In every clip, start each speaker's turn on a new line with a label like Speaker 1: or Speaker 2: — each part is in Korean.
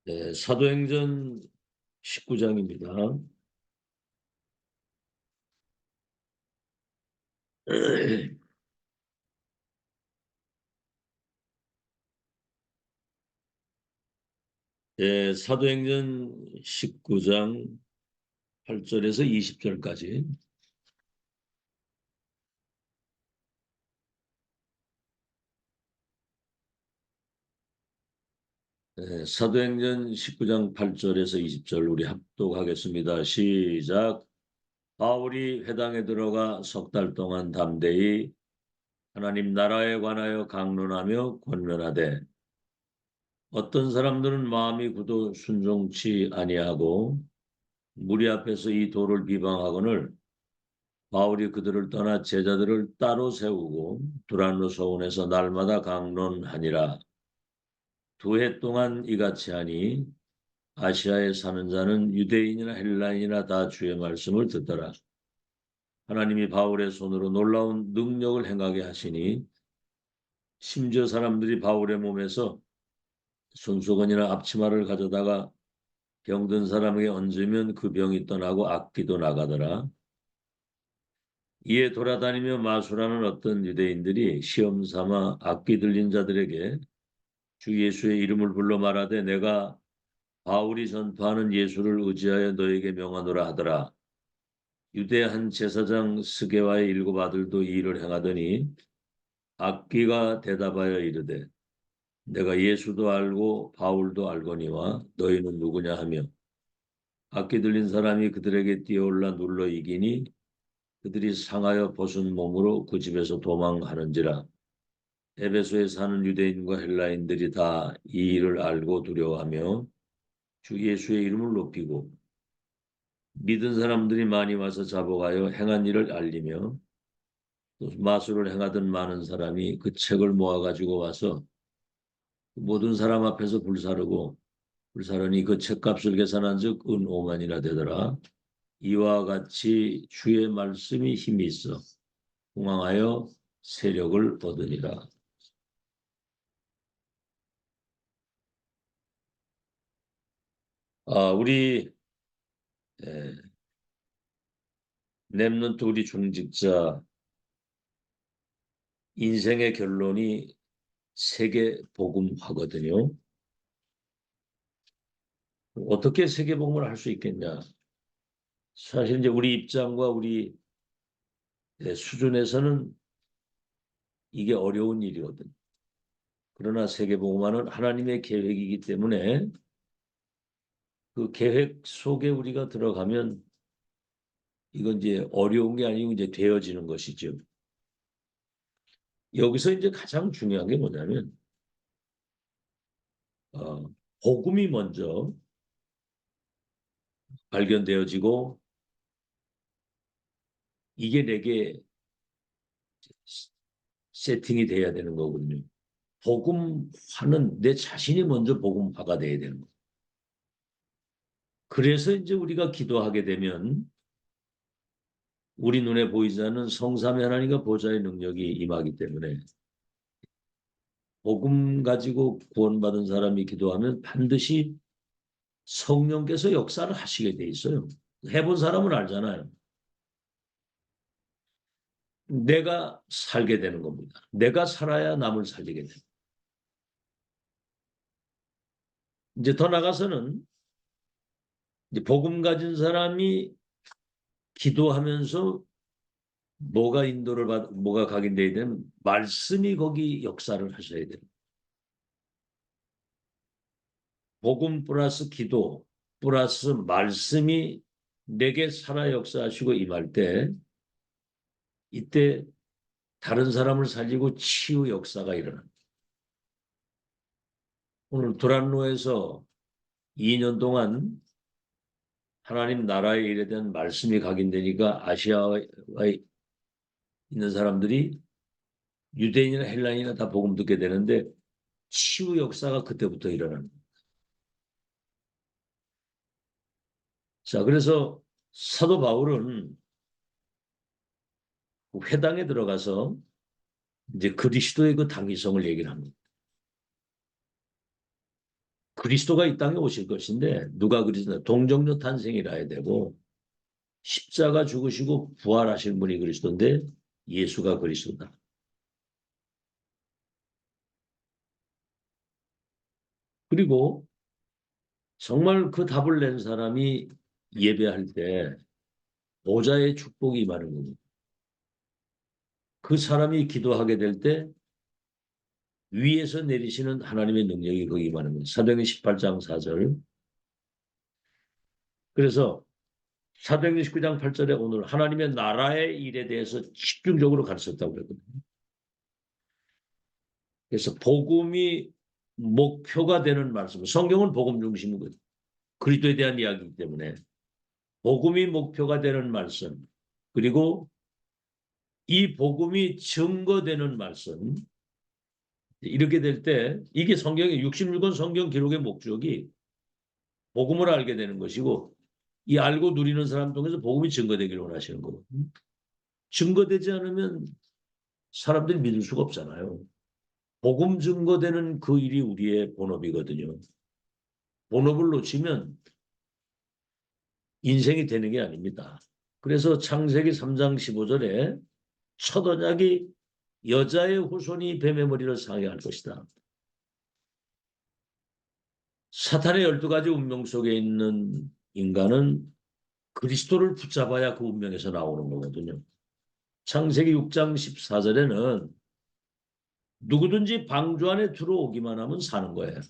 Speaker 1: 네, 사도행전 19장입니다. 네, 사도행전 19장 8절에서 20절까지. 네, 사도행전 19장 8절에서 20절 우리 합독하겠습니다. 시작. 바울이 회당에 들어가 석 달 동안 담대히 하나님 나라에 관하여 강론하며 권면하되 어떤 사람들은 마음이 굳어 순종치 아니하고 무리 앞에서 이 도를 비방하거늘 바울이 그들을 떠나 제자들을 따로 세우고 두란노 서원에서 날마다 강론하니라. 2해 동안 이같이 하니 아시아에 사는 자는 유대인이나 헬라인이나 다 주의 말씀을 듣더라. 하나님이 바울의 손으로 놀라운 능력을 행하게 하시니 심지어 사람들이 바울의 몸에서 손수건이나 앞치마를 가져다가 병든 사람에게 얹으면 그 병이 떠나고 악기도 나가더라. 이에 돌아다니며 마술하는 어떤 유대인들이 시험 삼아 악기 들린 자들에게 주 예수의 이름을 불러 말하되 내가 바울이 전파하는 예수를 의지하여 너에게 명하노라 하더라. 유대 한 제사장 스게와의 7 아들도 이 일을 행하더니 악기가 대답하여 이르되 내가 예수도 알고 바울도 알거니와 너희는 누구냐 하며 악기 들린 사람이 그들에게 뛰어올라 눌러 이기니 그들이 상하여 벗은 몸으로 그 집에서 도망하는지라. 에베소에 사는 유대인과 헬라인들이 다 이 일을 알고 두려워하며 주 예수의 이름을 높이고 믿은 사람들이 많이 와서 자복하여 행한 일을 알리며 또 마술을 행하던 많은 사람이 그 책을 모아가지고 와서 모든 사람 앞에서 불사르고 불사르니 그 책값을 계산한 즉 은 5만이나 되더라. 이와 같이 주의 말씀이 힘이 있어 흥왕하여 세력을 얻으니라. 우리 랩런트 우리 중직자 인생의 결론이 세계 복음화거든요. 어떻게 세계 복음을 할 수 있겠냐? 사실 이제 우리 입장과 우리 수준에서는 이게 어려운 일이거든요. 그러나 세계 복음화는 하나님의 계획이기 때문에 그 계획 속에 우리가 들어가면 이건 이제 어려운 게 아니고 이제 되어지는 것이죠. 여기서 이제 가장 중요한 게 뭐냐면 복음이 먼저 발견되어지고 이게 내게 세팅이 돼야 되는 거거든요. 복음화는 내 자신이 먼저 복음화가 돼야 되는 거예요. 그래서 이제 우리가 기도하게 되면 우리 눈에 보이지 않는 성삼위 하나님과 보좌의 능력이 임하기 때문에 복음 가지고 구원받은 사람이 기도하면 반드시 성령께서 역사를 하시게 돼 있어요. 해본 사람은 알잖아요. 내가 살게 되는 겁니다. 내가 살아야 남을 살리게 됩니다. 이제 더 나가서는 이제 복음 가진 사람이 기도하면서 뭐가 각인돼야 되는 말씀이 거기 역사를 하셔야 돼요. 복음 플러스 기도 플러스 말씀이 내게 살아 역사하시고 임할 때 이때 다른 사람을 살리고 치유 역사가 일어납니다. 오늘 두란노에서 2년 동안 하나님 나라의 일에 대한 말씀이 각인되니까 아시아에 있는 사람들이 유대인이나 헬라인이나 다 복음 듣게 되는데 치유 역사가 그때부터 일어납니다. 자, 그래서 사도 바울은 회당에 들어가서 이제 그리스도의 그 당위성을 얘기를 합니다. 그리스도가 이 땅에 오실 것인데 누가 그리스도? 동정녀 탄생이라 해야 되고 십자가 죽으시고 부활하신 분이 그리스도인데 예수가 그리스도다. 그리고 정말 그 답을 낸 사람이 예배할 때 보좌의 축복이 임하는 겁니다. 그 사람이 기도하게 될 때 위에서 내리시는 하나님의 능력이 거기 임하는 겁니다. 사도행전 18장 4절. 그래서 사도행전 19장 8절에 오늘 하나님의 나라의 일에 대해서 집중적으로 가르쳤다고 그랬거든요. 그래서 복음이 목표가 되는 말씀. 성경은 복음 중심이거든요. 그리스도에 대한 이야기이기 때문에 복음이 목표가 되는 말씀. 그리고 이 복음이 증거되는 말씀. 이렇게 될 때 이게 성경의 66권 성경 기록의 목적이 복음을 알게 되는 것이고 이 알고 누리는 사람 통해서 복음이 증거되기를 원하시는 거거든요. 증거되지 않으면 사람들이 믿을 수가 없잖아요. 복음 증거되는 그 일이 우리의 본업이거든요. 본업을 놓치면 인생이 되는 게 아닙니다. 그래서 창세기 3장 15절에 첫 언약이 여자의 후손이 뱀의 머리를 상하게 할 것이다. 사탄의 12가지 운명 속에 있는 인간은 그리스도를 붙잡아야 그 운명에서 나오는 거거든요. 창세기 6장 14절에는 누구든지 방주 안에 들어오기만 하면 사는 거예요.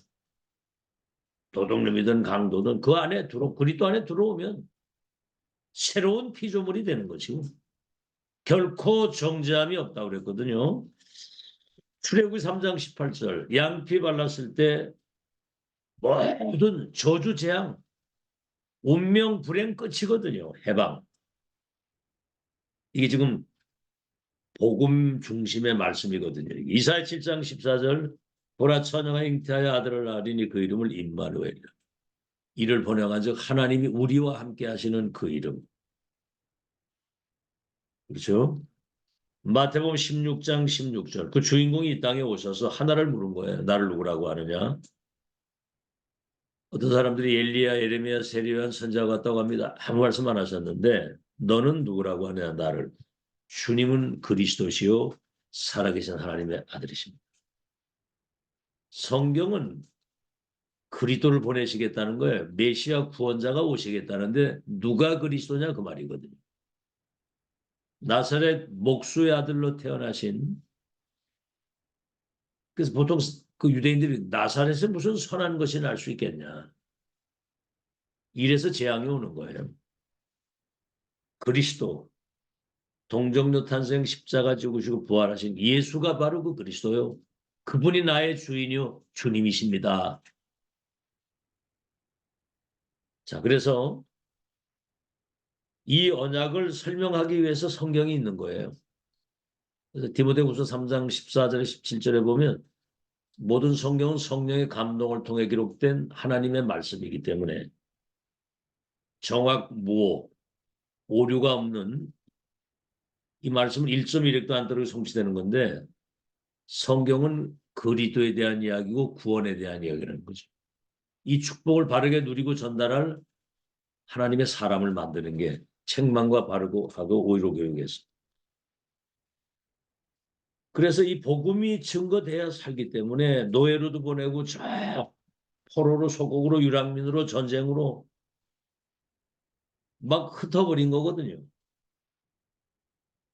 Speaker 1: 도둑놈이든 강도든 그 안에 그리스도 안에 들어오면 새로운 피조물이 되는 것이고 결코 정죄함이 없다고 그랬거든요. 출애굽기 3장 18절 양피 발랐을 때 모든 저주 재앙 운명 불행 끝이거든요. 해방. 이게 지금 복음 중심의 말씀이거든요. 이사야 7장 14절 보라 처녀가 잉태하여 아들을 낳으리니 그 이름을 임마누엘이라. 이를 번역한 즉 하나님이 우리와 함께 하시는 그 이름. 그렇죠? 마태복음 16장 16절 그 주인공이 이 땅에 오셔서 하나를 물은 거예요. 나를 누구라고 하느냐? 어떤 사람들이 엘리야, 예레미야, 세리요한 선지자 같다고 합니다. 아무 말씀 안 하셨는데 너는 누구라고 하느냐 나를. 주님은 그리스도시요 살아계신 하나님의 아들이십니다. 성경은 그리스도를 보내시겠다는 거예요. 메시아 구원자가 오시겠다는데 누가 그리스도냐 그 말이거든요. 나사렛 목수의 아들로 태어나신 그래서 보통 그 유대인들이 나사렛에 무슨 선한 것이 날 수 있겠냐. 이래서 재앙이 오는 거예요. 그리스도 동정녀 탄생 십자가 죽으시고 부활하신 예수가 바로 그 그리스도요. 그분이 나의 주인이요 주님이십니다. 자, 그래서 이 언약을 설명하기 위해서 성경이 있는 거예요. 그래서 디모데후서 3장 14절에 17절에 보면 모든 성경은 성령의 감동을 통해 기록된 하나님의 말씀이기 때문에 정확 무오, 오류가 없는 이 말씀은 1.1획도 안 떨어지고 성취되는 건데 성경은 그리스도에 대한 이야기고 구원에 대한 이야기라는 거죠. 이 축복을 바르게 누리고 전달할 하나님의 사람을 만드는 게 책망과 바르고 하고 오히려 교육에서. 그래서 이 복음이 증거돼야 살기 때문에 노예로도 보내고 저 포로로 소국으로 유랑민으로 전쟁으로 막 흩어버린 거거든요.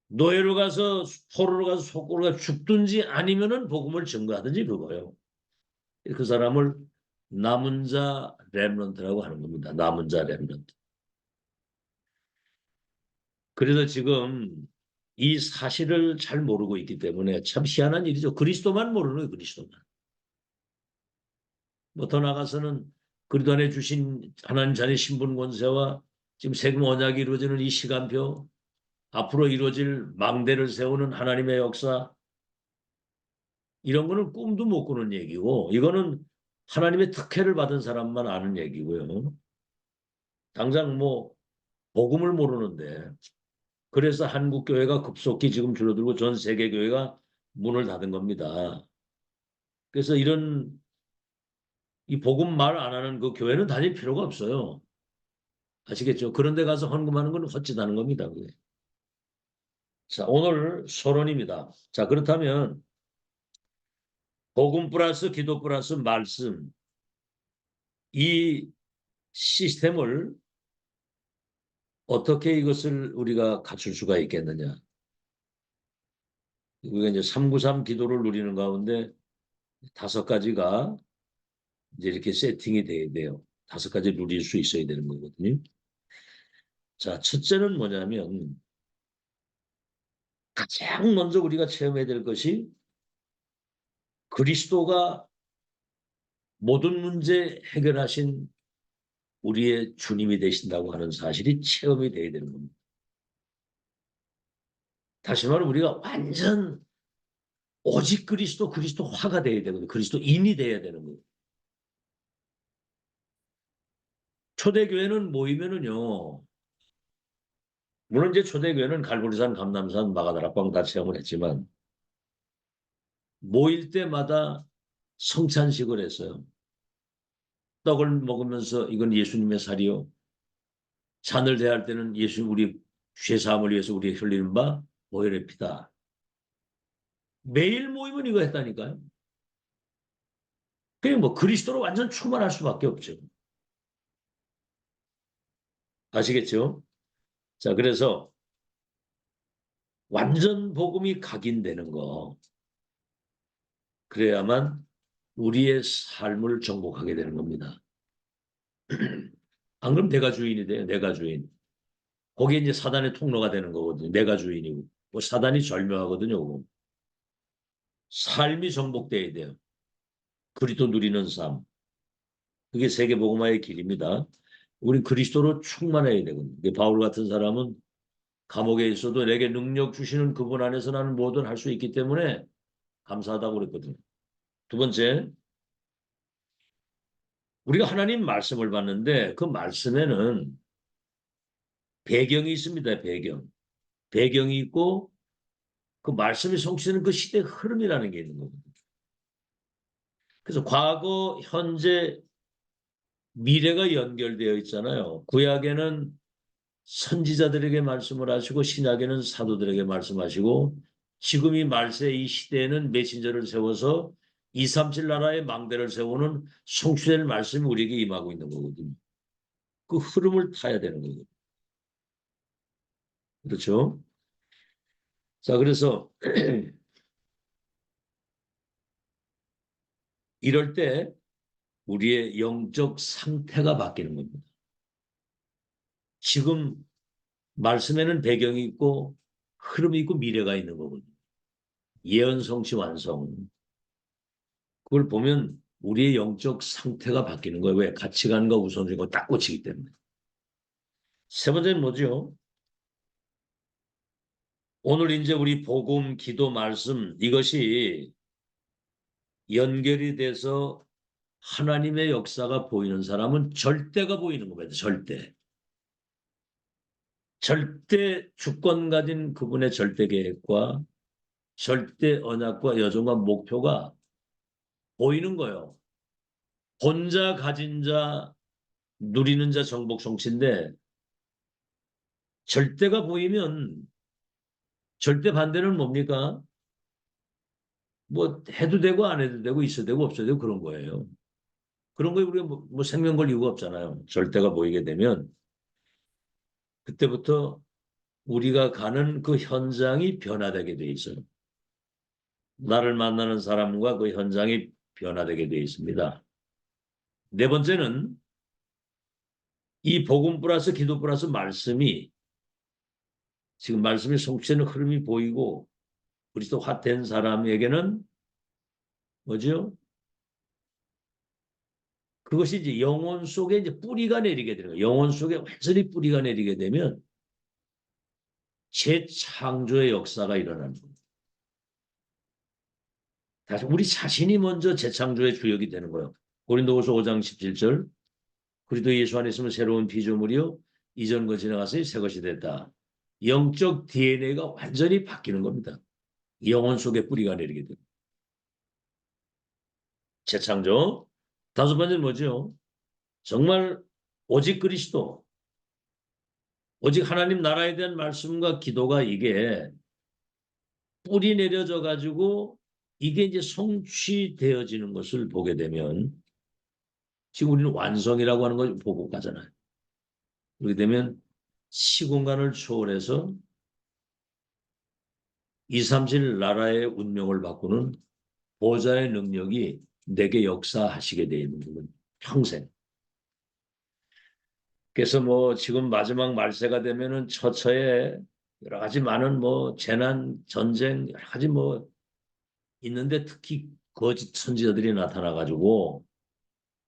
Speaker 1: 노예로 가서 포로로 가서 소국으로 가서 죽든지 아니면은 복음을 증거하든지 그거예요. 그 사람을 남은 자 렘넌트라고 하는 겁니다. 남은 자 렘넌트. 그래서 지금 이 사실을 잘 모르고 있기 때문에 참 희한한 일이죠. 그리스도만 모르는 거예요. 그리스도만. 뭐 더 나가서는 그리스도 안에 주신 하나님 자녀 신분 권세와 지금 세금 언약이 이루어지는 이 시간표 앞으로 이루어질 망대를 세우는 하나님의 역사 이런 거는 꿈도 못 꾸는 얘기고 이거는 하나님의 특혜를 받은 사람만 아는 얘기고요. 당장 뭐 복음을 모르는데 그래서 한국 교회가 급속히 지금 줄어들고 전 세계 교회가 문을 닫은 겁니다. 그래서 이런 이 복음 말 안 하는 그 교회는 다닐 필요가 없어요. 아시겠죠? 그런 데 가서 헌금하는 건 헛짓하는 겁니다. 그게. 자, 오늘 서론입니다. 자, 그렇다면 복음 플러스 기도 플러스 말씀 이 시스템을 어떻게 이것을 우리가 갖출 수가 있겠느냐. 우리가 이제 393 기도를 누리는 가운데 5가지가 이제 이렇게 세팅이 돼야 돼요. 5가지 누릴 수 있어야 되는 거거든요. 자, 첫째는 뭐냐면 가장 먼저 우리가 체험해야 될 것이 그리스도가 모든 문제 해결하신 우리의 주님이 되신다고 하는 사실이 체험이 돼야 되는 겁니다. 다시 말하면 우리가 완전 오직 그리스도화가 돼야 되거든요. 그리스도인이 돼야 되는 거예요. 초대교회는 모이면은요. 물론 이제 초대교회는 갈보리산, 감남산, 마가다락방 다 체험을 했지만 모일 때마다 성찬식을 했어요. 떡을 먹으면서 이건 예수님의 살이요. 잔을 대할 때는 예수 우리 죄사함을 위해서 우리 흘리는 바 보혈의 피다. 매일 모이면 이거 했다니까요. 그냥 뭐 그리스도로 완전 충만할 수밖에 없죠. 아시겠죠? 자, 그래서 완전 복음이 각인되는 거. 그래야만 우리의 삶을 정복하게 되는 겁니다. 안 그럼 내가 주인이 돼요. 내가 주인. 거기에 이제 사단의 통로가 되는 거거든요. 내가 주인이고. 뭐 사단이 절묘하거든요. 삶이 정복돼야 돼요. 그리스도 누리는 삶. 그게 세계복음화의 길입니다. 우린 그리스도로 충만해야 되거든요. 바울 같은 사람은 감옥에 있어도 내게 능력 주시는 그분 안에서 나는 뭐든 할 수 있기 때문에 감사하다고 그랬거든요. 두 번째, 우리가 하나님 말씀을 봤는데 그 말씀에는 배경이 있습니다. 배경이 있고 그 말씀이 성취되는 그 시대의 흐름이라는 게 있는 거거든요. 그래서 과거, 현재, 미래가 연결되어 있잖아요. 구약에는 선지자들에게 말씀을 하시고 신약에는 사도들에게 말씀하시고 지금 이 말세 이 시대에는 메신저를 세워서 237 나라의 망대를 세우는 성취될 말씀이 우리에게 임하고 있는 거거든요. 그 흐름을 타야 되는 거거든요. 그렇죠? 자, 그래서 이럴 때 우리의 영적 상태가 바뀌는 겁니다. 지금 말씀에는 배경이 있고 흐름이 있고 미래가 있는 거거든요. 예언 성취 완성. 그걸 보면 우리의 영적 상태가 바뀌는 거예요. 왜? 가치관과 우선순위가 딱 꽂히기 때문에. 세 번째는 뭐죠? 오늘 이제 우리 복음, 기도, 말씀 이것이 연결이 돼서 하나님의 역사가 보이는 사람은 절대가 보이는 겁니다. 절대. 절대 주권 가진 그분의 절대 계획과 절대 언약과 여정과 목표가 보이는 거예요. 본자, 가진 자, 누리는 자, 정복, 성취인데 절대가 보이면 절대 반대는 뭡니까? 뭐 해도 되고 안 해도 되고 있어도 되고 없어도 되고 그런 거예요. 그런 거에 우리가 뭐 생명 걸 이유가 없잖아요. 절대가 보이게 되면 그때부터 우리가 가는 그 현장이 변화되게 돼 있어요. 나를 만나는 사람과 그 현장이 변화되게 돼 있습니다. 네 번째는 이 복음 플러스 기도 플러스 말씀이 지금 말씀이 성취되는 흐름이 보이고 그리스도화 된 사람에게는 뭐죠? 그것이 이제 영혼 속에 이제 뿌리가 내리게 되는 거예요. 영혼 속에 완전히 뿌리가 내리게 되면 재창조의 역사가 일어나는 거예요. 다시 우리 자신이 먼저 재창조의 주역이 되는 거예요. 고린도후서 5장 17절 그리스도 예수 안에 있으면 새로운 피조물이요 이전 것 지나가서 새 것이 됐다. 영적 DNA가 완전히 바뀌는 겁니다. 영혼 속에 뿌리가 내리게 됩니다. 재창조. 다섯 번째는 뭐죠? 정말 오직 그리스도, 오직 하나님 나라에 대한 말씀과 기도가 이게 뿌리 내려져 가지고 이게 이제 성취되어지는 것을 보게 되면 지금 우리는 완성이라고 하는 걸 보고 가잖아요. 그렇게 되면 시공간을 초월해서 2, 3실 나라의 운명을 바꾸는 보좌의 능력이 내게 역사하시게 되어 있는 거는 평생. 그래서 뭐 지금 마지막 말세가 되면은 처처에 여러 가지 많은 뭐 재난, 전쟁 여러 가지 뭐 있는데 특히 거짓 선지자들이 나타나가지고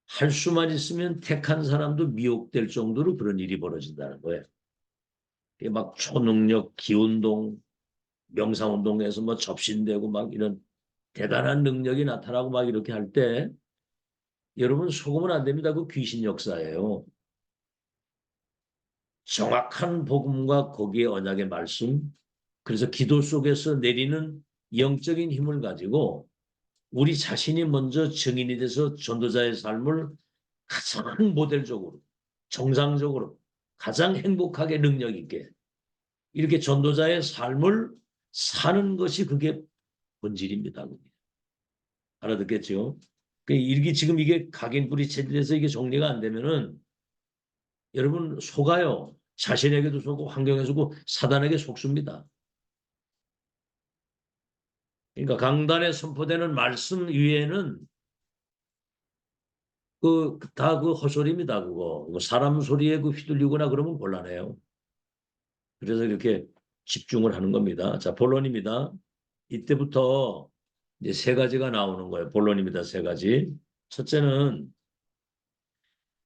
Speaker 1: 할 수만 있으면 택한 사람도 미혹될 정도로 그런 일이 벌어진다는 거예요. 막 초능력, 기운동, 명상운동에서 뭐 접신되고 막 이런 대단한 능력이 나타나고 막 이렇게 할 때 여러분 속으면 안 됩니다. 그 귀신 역사예요. 정확한 복음과 거기에 언약의 말씀, 그래서 기도 속에서 내리는 영적인 힘을 가지고 우리 자신이 먼저 증인이 돼서 전도자의 삶을 가장 모델적으로, 정상적으로, 가장 행복하게 능력 있게 이렇게 전도자의 삶을 사는 것이 그게 본질입니다. 알아듣겠죠? 이게 지금 이게 각인뿌리 체질에서 이게 정리가 안 되면은 여러분 속아요. 자신에게도 속고 환경에 속고 사단에게 속습니다. 그러니까 강단에 선포되는 말씀 위에는 다 그 헛소리입니다. 그거 사람 소리에 그 휘둘리거나 그러면 곤란해요. 그래서 이렇게 집중을 하는 겁니다. 자, 본론입니다. 이때부터 이제 세 가지가 나오는 거예요. 본론입니다. 세 가지. 첫째는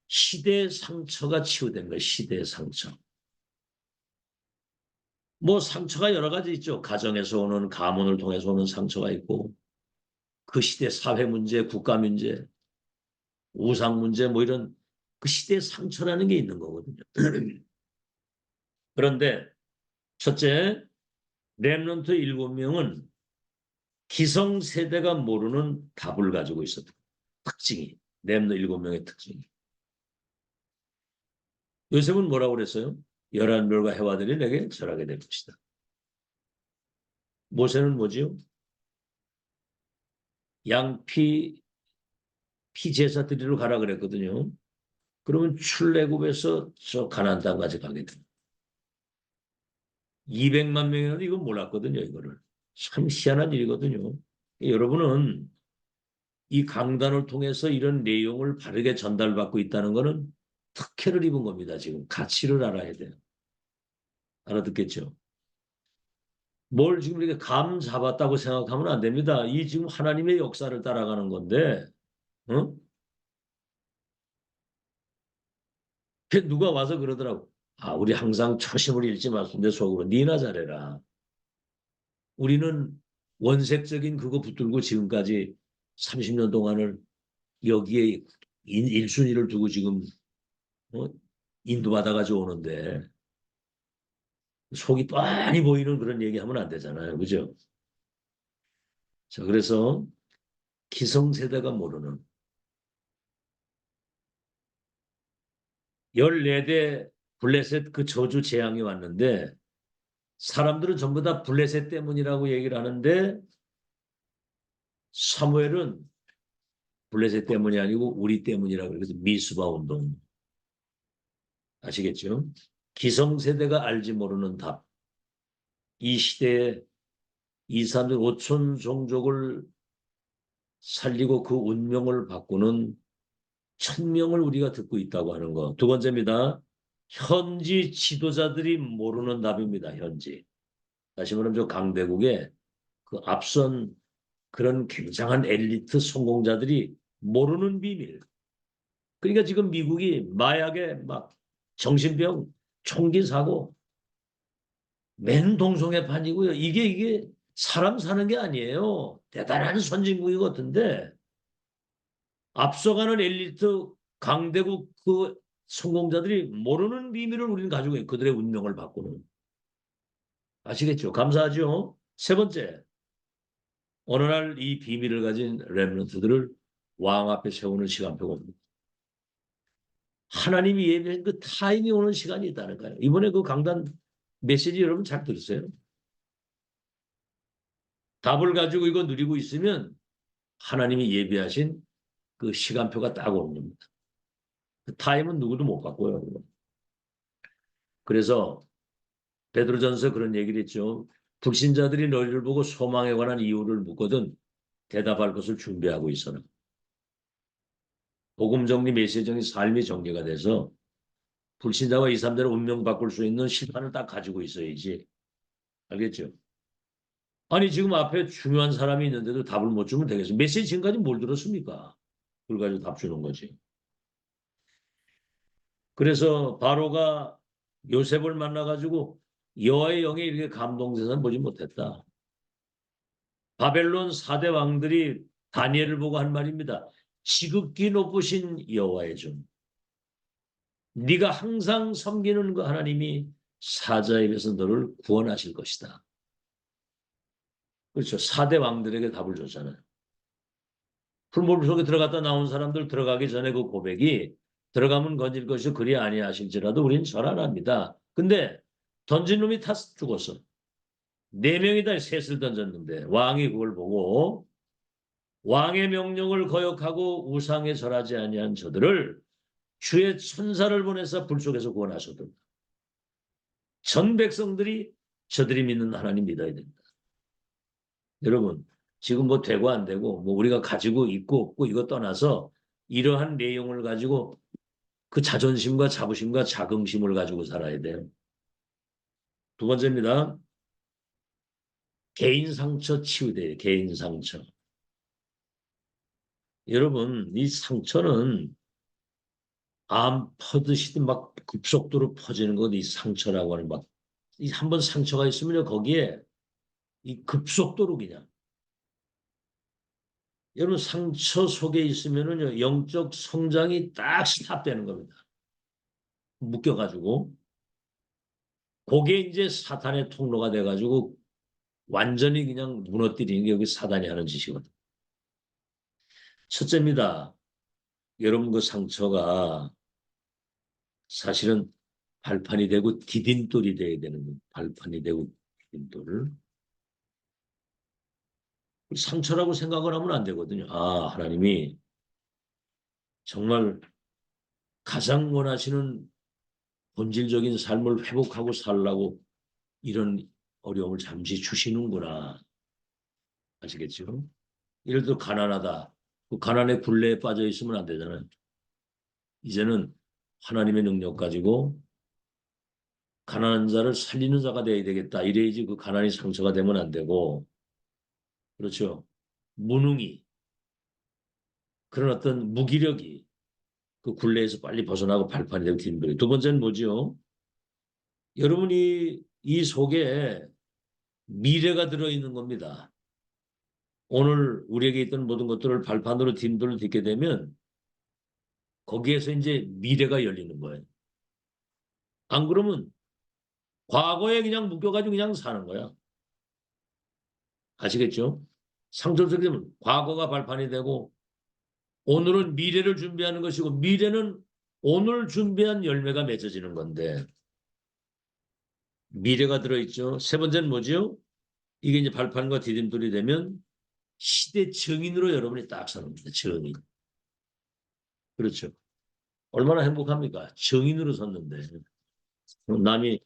Speaker 1: 시대 상처가 치유된 거예요. 시대 상처. 뭐 상처가 여러 가지 있죠. 가정에서 오는 가문을 통해서 오는 상처가 있고 그 시대 사회 문제, 국가 문제, 우상 문제 뭐 이런 그 시대의 상처라는 게 있는 거거든요. 그런데 첫째, 렘넌트 7명은 기성세대가 모르는 답을 가지고 있었던 특징이 렘넌트 7명의 특징이. 요셉은 뭐라고 그랬어요? 11별과 해와들이 내게 절하게 될 것이다. 모세는 뭐지요? 양피 피제사 드리러 가라 그랬거든요. 그러면 출애굽에서 저 가나안 땅까지 가게 됩니다. 200만 명이라도 이건 몰랐거든요. 이거를. 참 희한한 일이거든요. 여러분은 이 강단을 통해서 이런 내용을 바르게 전달받고 있다는 것은 특혜를 입은 겁니다. 지금 가치를 알아야 돼요. 알아듣겠죠? 뭘 지금 이렇게 감 잡았다고 생각하면 안 됩니다. 이 지금 하나님의 역사를 따라가는 건데, 어? 누가 와서 그러더라고. 아, 우리 항상 초심을 잃지 말고 내 속으로 니나 잘해라. 우리는 원색적인 그거 붙들고 지금까지 30년 동안을 여기에 1순위를 두고 지금 어? 인도받아가지고 오는데 속이 뻔히 보이는 그런 얘기하면 안 되잖아요. 그죠? 자, 그래서 기성세대가 모르는 14대 블레셋 그 저주 재앙이 왔는데 사람들은 전부 다 블레셋 때문이라고 얘기를 하는데 사무엘은 블레셋 때문이 아니고 우리 때문이라고 그래서 미스바 운동 아시겠죠? 기성세대가 알지 모르는 답. 이 시대에 이 사람들 5천 종족을 살리고 그 운명을 바꾸는 천명을 우리가 듣고 있다고 하는 거. 두 번째입니다. 현지 지도자들이 모르는 답입니다. 현지. 다시 말하면 저 강대국의 그 앞선 그런 굉장한 엘리트 성공자들이 모르는 비밀. 그러니까 지금 미국이 마약에 막 정신병, 총기 사고 맨 동성애 판이고요. 이게 사람 사는 게 아니에요. 대단한 선진국이 같은데 앞서가는 엘리트 강대국 그 성공자들이 모르는 비밀을 우리는 가지고 있고 그들의 운명을 바꾸는. 아시겠죠? 감사하죠? 세 번째, 어느 날 이 비밀을 가진 렘넌트들을 왕 앞에 세우는 시간표가 옵니다. 하나님이 예비한 그 타임이 오는 시간이 있다는 거예요. 이번에 그 강단 메시지 여러분 잘 들으세요. 답을 가지고 이거 누리고 있으면 하나님이 예비하신 그 시간표가 딱 오는 겁니다. 그 타임은 누구도 못 바꿔요. 그래서 베드로전서 그런 얘기를 했죠. 불신자들이 너희를 보고 소망에 관한 이유를 묻거든 대답할 것을 준비하고 있어라. 복음 정리, 메시지 정리, 삶이 정리가 돼서 불신자와 2, 3대를 운명 바꿀 수 있는 실판을 딱 가지고 있어야지. 알겠죠? 아니 지금 앞에 중요한 사람이 있는데도 답을 못 주면 되겠어. 메시지 지금까지 뭘 들었습니까? 그걸 가지고 답 주는 거지. 그래서 바로가 요셉을 만나가지고 여호와의 영에 이렇게 감동돼서 보지 못했다. 바벨론 4대 왕들이 다니엘을 보고 한 말입니다. 지극히 높으신 여호와의 종. 네가 항상 섬기는 그 하나님이 사자의 입에서 너를 구원하실 것이다. 그렇죠. 4대 왕들에게 답을 줬잖아요. 풀물 속에 들어갔다 나온 사람들 들어가기 전에 그 고백이 들어가면 건질 것이 그리 아니하실지라도 우린 절하랍니다. 근데 던진 놈이 다 죽었어. 4명이 다 셋을 던졌는데 왕이 그걸 보고 왕의 명령을 거역하고 우상에 절하지 아니한 저들을 주의 천사를 보내서 불 속에서 구원하셨다. 전 백성들이 저들이 믿는 하나님 믿어야 됩니다. 여러분 지금 뭐 되고 안 되고 뭐 우리가 가지고 있고 없고 이거 떠나서 이러한 내용을 가지고 그 자존심과 자부심과 자긍심을 가지고 살아야 돼요. 두 번째입니다. 개인 상처 치유돼요. 개인 상처. 여러분 이 상처는 암 퍼듯이 막 급속도로 퍼지는 것 이 상처라고 하는 막 한 번 상처가 있으면 거기에 이 급속도로 그냥 여러분 상처 속에 있으면은요 영적 성장이 딱 스탑되는 겁니다. 묶여가지고 그게 이제 사탄의 통로가 돼가지고 완전히 그냥 무너뜨리는 게 여기 사단이 하는 짓이거든. 첫째입니다. 여러분 그 상처가 사실은 발판이 되고 디딤돌이 돼야 되는 거예요. 발판이 되고 디딤돌을. 상처라고 생각을 하면 안 되거든요. 아 하나님이 정말 가장 원하시는 본질적인 삶을 회복하고 살라고 이런 어려움을 잠시 주시는구나. 아시겠죠? 예를 들어 가난하다. 그 가난의 굴레에 빠져 있으면 안 되잖아요. 이제는 하나님의 능력 가지고 가난한 자를 살리는 자가 되어야 되겠다. 이래야지 그 가난이 상처가 되면 안 되고 그렇죠. 무능이 그런 어떤 무기력이 그 굴레에서 빨리 벗어나고 발판이 되고 튀는 거예요. 두 번째는 뭐죠? 여러분이 이 속에 미래가 들어있는 겁니다. 오늘 우리에게 있던 모든 것들을 발판으로 딘돌을 딛게 되면 거기에서 이제 미래가 열리는 거예요. 안 그러면 과거에 그냥 묶여가지고 그냥 사는 거야. 아시겠죠? 상처를 되면 과거가 발판이 되고 오늘은 미래를 준비하는 것이고 미래는 오늘 준비한 열매가 맺어지는 건데 미래가 들어있죠. 세 번째는 뭐죠? 이게 이제 발판과 디딤돌이 되면 시대 정인으로 여러분이 딱 서는 겁니다. 정인. 그렇죠. 얼마나 행복합니까? 정인으로 섰는데 남이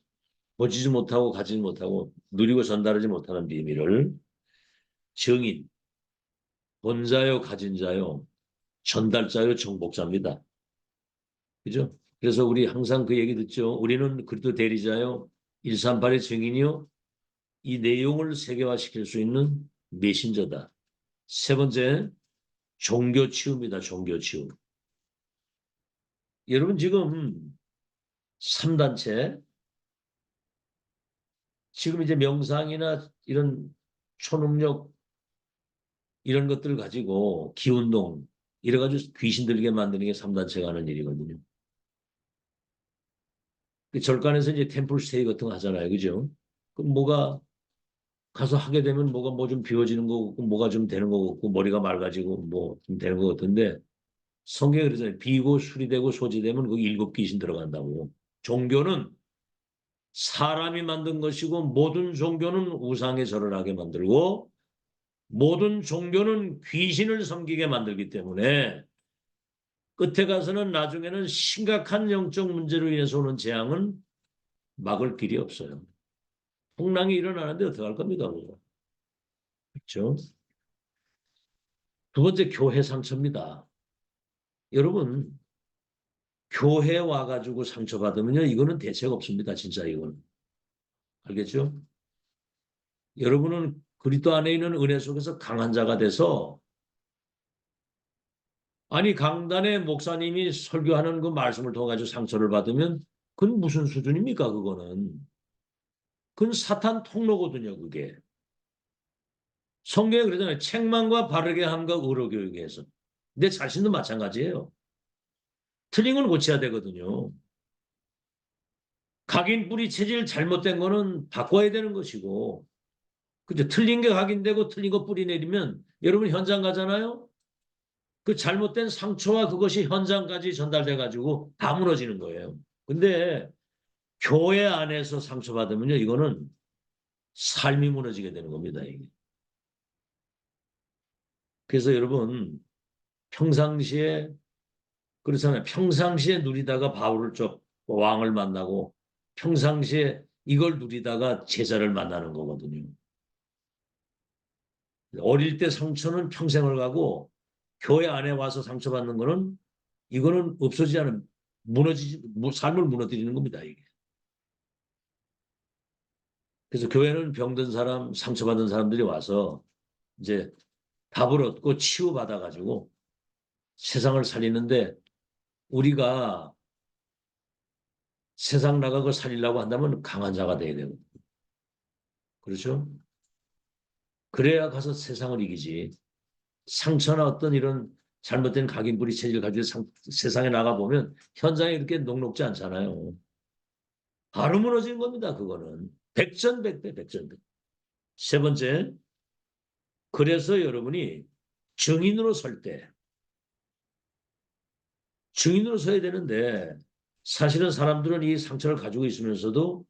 Speaker 1: 보지지 못하고 가지지 못하고 누리고 전달하지 못하는 비밀을 정인, 본자요 가진 자요 전달자요 정복자입니다. 그죠? 그래서 우리 항상 그 얘기 듣죠. 우리는 그리스도 대리자요 138의 증인이요 이 내용을 세계화시킬 수 있는 메신저다. 세 번째 종교 치유입니다. 종교 치유. 여러분 지금 3단체 지금 이제 명상이나 이런 초능력 이런 것들 가지고 기운동 이래가지고 귀신 들게 만드는 게 3단체가 하는 일이거든요. 그 절간에서 이제 템플 스테이 같은 거 하잖아요. 그죠? 그럼 뭐가 가서 하게 되면 뭐가 뭐 좀 비워지는 거 같고 뭐가 좀 되는 거 같고 머리가 맑아지고 뭐 좀 되는 거 같은데 성경에 그러잖아요. 비고 수리되고 소지되면 거기 일곱 귀신 들어간다고. 종교는 사람이 만든 것이고 모든 종교는 우상에 절을 하게 만들고 모든 종교는 귀신을 섬기게 만들기 때문에 끝에 가서는 나중에는 심각한 영적 문제로 인해서 오는 재앙은 막을 길이 없어요. 풍랑이 일어나는데 어떡할 겁니까? 그거? 그렇죠? 두 번째 교회 상처입니다. 여러분 교회 와가지고 상처받으면요 이거는 대책 없습니다. 진짜 이거는. 알겠죠? 여러분은 그리스도 안에 있는 은혜 속에서 강한 자가 돼서 아니 강단의 목사님이 설교하는 그 말씀을 통해 가지고 상처를 받으면 그건 무슨 수준입니까? 그건 사탄 통로거든요. 그게. 성경에 그러잖아요. 책망과 바르게 함과 의로 교육에서. 내 자신도 마찬가지예요. 틀린 건 고쳐야 되거든요. 각인 뿌리 체질 잘못된 거는 바꿔야 되는 것이고 그죠? 틀린 게 각인되고 틀린 거 뿌리 내리면 여러분 현장 가잖아요. 그 잘못된 상처와 그것이 현장까지 전달돼 가지고 다 무너지는 거예요. 근데 교회 안에서 상처받으면요. 이거는 삶이 무너지게 되는 겁니다. 이게. 그래서 여러분 평상시에 그렇잖아요. 평상시에 누리다가 바울을 쪽 왕을 만나고 평상시에 이걸 누리다가 제자를 만나는 거거든요. 어릴 때 상처는 평생을 가고 교회 안에 와서 상처받는 거는 이거는 없어지지 않은 무너지지 삶을 무너뜨리는 겁니다. 이게. 그래서 교회는 병든 사람, 상처받은 사람들이 와서 이제 답을 얻고 치유받아 가지고 세상을 살리는데 우리가 세상 나가고 살리려고 한다면 강한 자가 돼야 되고 그렇죠? 그래야 가서 세상을 이기지. 상처나 어떤 이런 잘못된 각인부리 체질을 가지고 세상에 나가보면 현장에 이렇게 녹록지 않잖아요. 바로 무너지는 겁니다. 그거는. 백전백대 백전백대. 세 번째, 그래서 여러분이 증인으로 설 때, 증인으로 서야 되는데 사실은 사람들은 이 상처를 가지고 있으면서도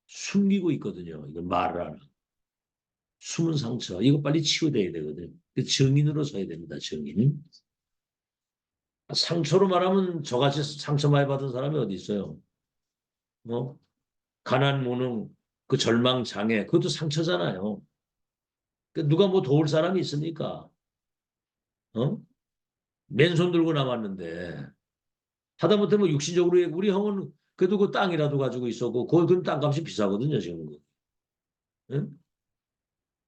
Speaker 1: 숨기고 있거든요. 이걸 말을 안 하고. 숨은 상처. 이거 빨리 치유돼야 되거든요. 증인으로 서야 됩니다. 증인. 상처로 말하면 저같이 상처 많이 받은 사람이 어디 있어요? 뭐 가난, 무능, 그 절망, 장애 그것도 상처잖아요. 누가 뭐 도울 사람이 있습니까? 어? 맨손 들고 남았는데 하다못해 뭐 육신적으로 우리 형은 그래도 그 땅이라도 가지고 있었고 그건 땅값이 비싸거든요 지금. 응?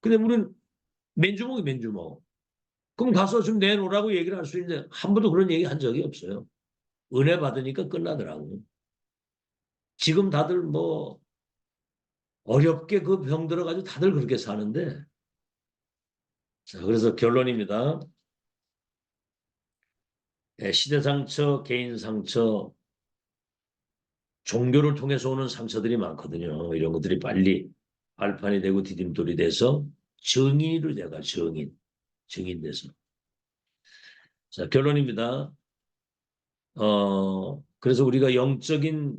Speaker 1: 근데 우리는 맨주먹이 맨주먹. 그럼 가서 좀 내놓으라고 얘기를 할 수 있는데 한 번도 그런 얘기 한 적이 없어요. 은혜 받으니까 끝나더라고. 지금 다들 뭐 어렵게 그 병 들어가지고 다들 그렇게 사는데 자, 그래서 결론입니다. 시대 상처, 개인 상처, 종교를 통해서 오는 상처들이 많거든요. 이런 것들이 빨리 발판이 되고 디딤돌이 돼서 정인이 돼가 정인, 정인 돼서. 자, 결론입니다. 그래서 우리가 영적인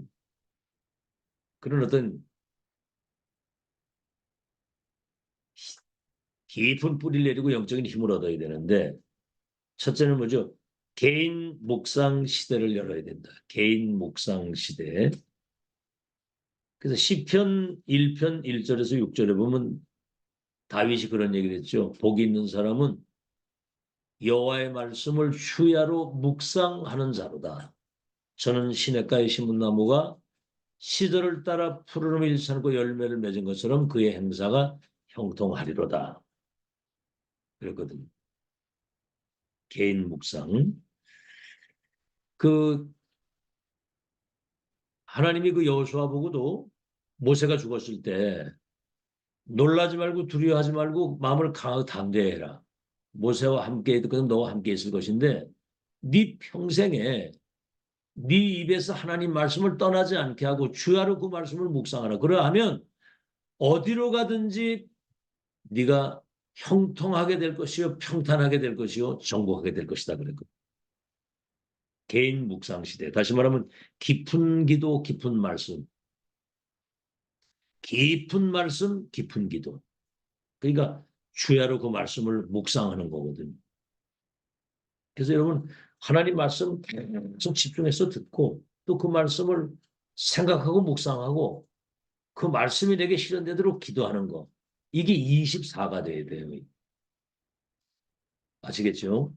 Speaker 1: 그런 어떤 깊은 뿌리를 내리고 영적인 힘을 얻어야 되는데 첫째는 뭐죠? 개인 묵상 시대를 열어야 된다. 개인 묵상 시대. 그래서 시편 1편 1절에서 6절에 보면 다윗이 그런 얘기를 했죠. 복이 있는 사람은 여호와의 말씀을 휴야로 묵상하는 자로다. 저는 시냇가에 심은 나무가 시절을 따라 푸르름을 일삼고 열매를 맺은 것처럼 그의 행사가 형통하리로다. 그랬거든요. 개인 묵상. 그 하나님이 그 여호수아 보고도 모세가 죽었을 때 놀라지 말고 두려워하지 말고 마음을 강하게 담대해라. 모세와 함께 있거든 너와 함께 있을 것인데 네 평생에 네 입에서 하나님 말씀을 떠나지 않게 하고 주야로 그 말씀을 묵상하라. 그러하면 어디로 가든지 네가 형통하게 될 것이요 평탄하게 될 것이요 정복하게 될 것이다 그랬거든. 개인 묵상 시대. 다시 말하면 깊은 기도, 깊은 말씀. 깊은 말씀, 깊은 기도. 그러니까 주야로 그 말씀을 묵상하는 거거든요. 그래서 여러분 하나님 말씀 계속 집중해서 듣고 또 그 말씀을 생각하고 묵상하고 그 말씀이 내게 실현되도록 기도하는 거. 이게 24가 돼야 돼요. 아시겠죠?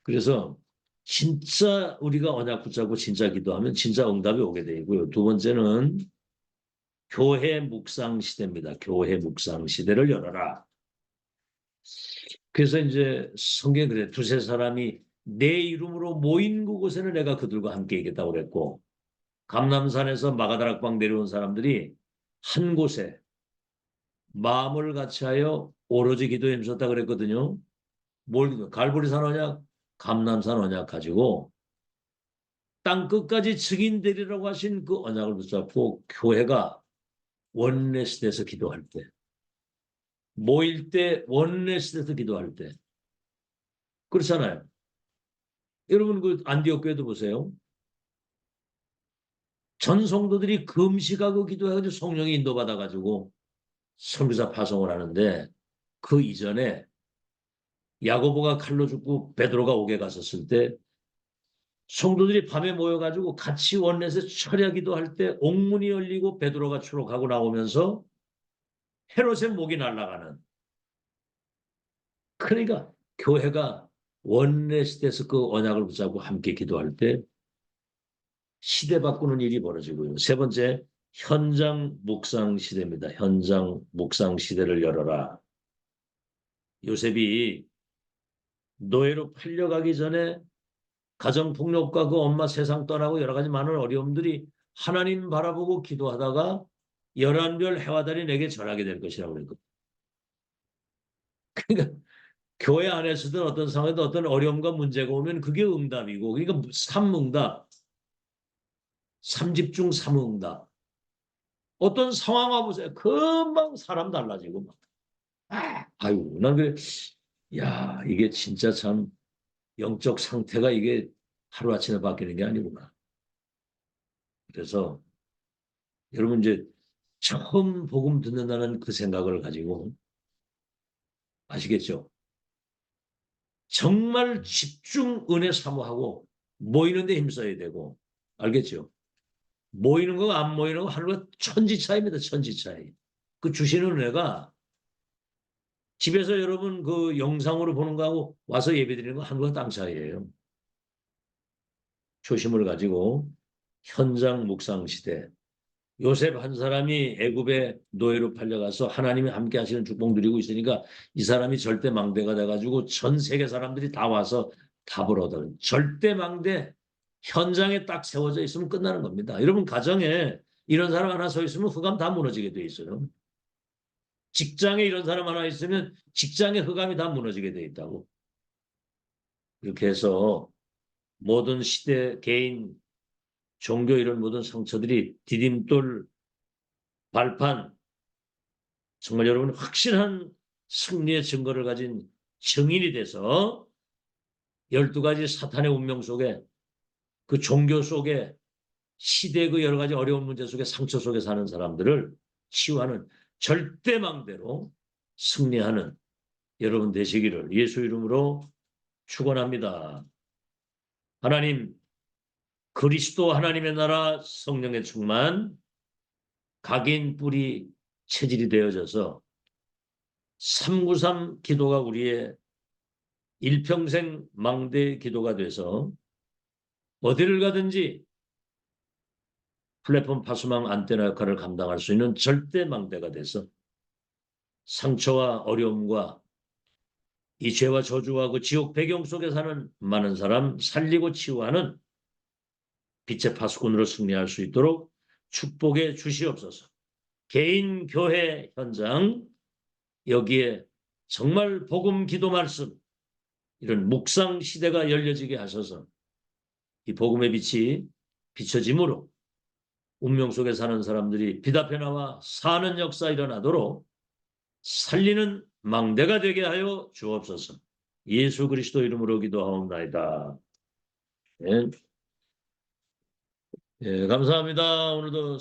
Speaker 1: 그래서 진짜 우리가 언약 붙잡고 진짜 기도하면 진짜 응답이 오게 되고요. 두 번째는 교회 묵상 시대입니다. 교회 묵상 시대를 열어라. 그래서 이제 성경에 그래 두세 사람이 내 이름으로 모인 그곳에는 내가 그들과 함께 있겠다고 그랬고 감람산에서 마가다락방 내려온 사람들이 한 곳에 마음을 같이하여 오로지 기도에 힘썼다 그랬거든요. 뭘 갈보리산 언약, 감람산 언약 가지고 땅 끝까지 증인되리라고 하신 그 언약을 붙잡고 교회가 원내스에서 기도할 때 모일 때 원내스에서 기도할 때 그렇잖아요. 여러분 그 안디옥 교회도 보세요. 전 성도들이 금식하고 기도해가지고 성령이 인도받아가지고 선교사 파송을 하는데 그 이전에 야고보가 칼로 죽고 베드로가 옥에 갔었을 때 성도들이 밤에 모여가지고 같이 원내에서 철야 기도할 때 옥문이 열리고 베드로가 추록하고 나오면서 헤롯의 목이 날아가는 그러니까 교회가 원내 시대에서 그 언약을 붙잡고 함께 기도할 때 시대 바꾸는 일이 벌어지고요. 세 번째, 현장 묵상 시대입니다. 현장 묵상 시대를 열어라. 요셉이 노예로 팔려가기 전에 가정폭력과 그 엄마 세상 떠나고 여러 가지 많은 어려움들이 하나님 바라보고 기도하다가 열한별 해와 달이 내게 전하게 될 것이라고 그랬거든요. 그러니까 교회 안에서든 어떤 상황에도 어떤 어려움과 문제가 오면 그게 응답이고 그러니까 삼응답, 삼집중 삼응답. 어떤 상황 와보세요. 금방 사람 달라지고 막. 아유, 난 그래. 야, 이게 진짜 참 영적 상태가 이게 하루아침에 바뀌는 게 아니구나. 그래서 여러분 이제 처음 복음 듣는다는 그 생각을 가지고 아시겠죠? 정말 집중 은혜 사모하고 모이는 데 힘써야 되고 알겠죠? 모이는 거 안 모이는 거 하루가 천지 차이입니다. 천지 차이. 그 주시는 은혜가 집에서 여러분 그 영상으로 보는 거하고 와서 예배드리는 거 하루가 땅 차이예요. 초심을 가지고 현장 묵상 시대. 요셉 한 사람이 애굽의 노예로 팔려가서 하나님이 함께 하시는 축복 누리고 있으니까 이 사람이 절대 망대가 돼가지고 전 세계 사람들이 다 와서 답을 얻어요. 절대 망대 현장에 딱 세워져 있으면 끝나는 겁니다. 여러분 가정에 이런 사람 하나 서 있으면 흑암 다 무너지게 돼 있어요. 직장에 이런 사람 하나 있으면 직장의 흑암이 다 무너지게 돼 있다고. 이렇게 해서 모든 시대, 개인, 종교 이런 모든 상처들이 디딤돌, 발판, 정말 여러분 확실한 승리의 증거를 가진 증인이 돼서 12가지 사탄의 운명 속에 그 종교 속에 시대의 그 여러 가지 어려운 문제 속에 상처 속에 사는 사람들을 치유하는 절대망대로 승리하는 여러분 되시기를 예수 이름으로 축원합니다. 하나님 그리스도 하나님의 나라 성령의 충만 각인 뿌리 체질이 되어져서 393 기도가 우리의 일평생 망대 기도가 돼서 어디를 가든지 플랫폼 파수망 안테나 역할을 감당할 수 있는 절대 망대가 돼서 상처와 어려움과 이 죄와 저주와 그 지옥 배경 속에 사는 많은 사람 살리고 치유하는 빛의 파수꾼으로 승리할 수 있도록 축복해 주시옵소서. 개인 교회 현장 여기에 정말 복음 기도 말씀 이런 묵상 시대가 열려지게 하셔서 이 복음의 빛이 비춰짐으로 운명 속에 사는 사람들이 빛 앞에 나와 사는 역사 일어나도록 살리는 망대가 되게 하여 주옵소서. 예수 그리스도 이름으로 기도하옵나이다. 예. 예, 감사합니다. 오늘도